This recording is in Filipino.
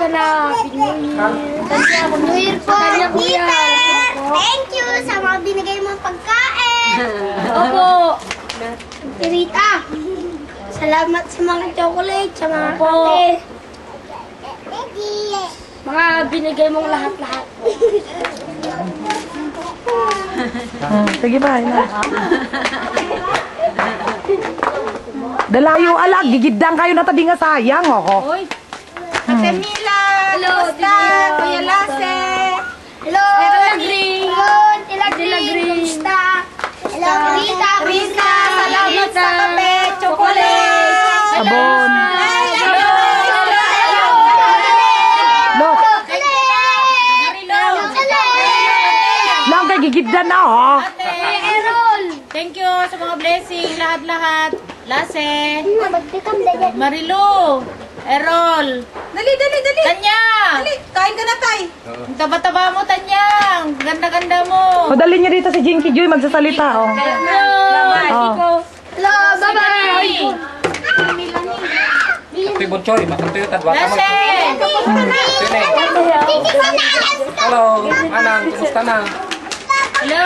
sana. New Year po. Thank you sa mga binigay mong pagkain. Opo. Rita. Salamat sa mga chocolate, sa mga kate. Mga binigay mong lahat-lahat. Sige ba, na. Dalayo alag, gigidang kayo na tabi nga sayang, oh. Ate Mila, kumusta? Kuya Lase. Hello. Tila Green. Tila Green. Kumusta? Hello. Rita, Rita. Salamat sa kape, chocolate. Sabon. Lo, lang kay gigidang na, oh. Thank you sa mga blessing, lahat-lahat. Lase, Marilu, Errol. Dali. Tanya! Dali, kain ka na, tay. Ang taba-taba mo, Tanya. Ang ganda-ganda mo. Padali niyo dito si Jinky Joy magsasalita, oh. Oh. Hello, bye-bye. Tuy bon choy, makan tuy tadwa kamu. Lase! Sini. Halo, Anang, kumusta na? Hello!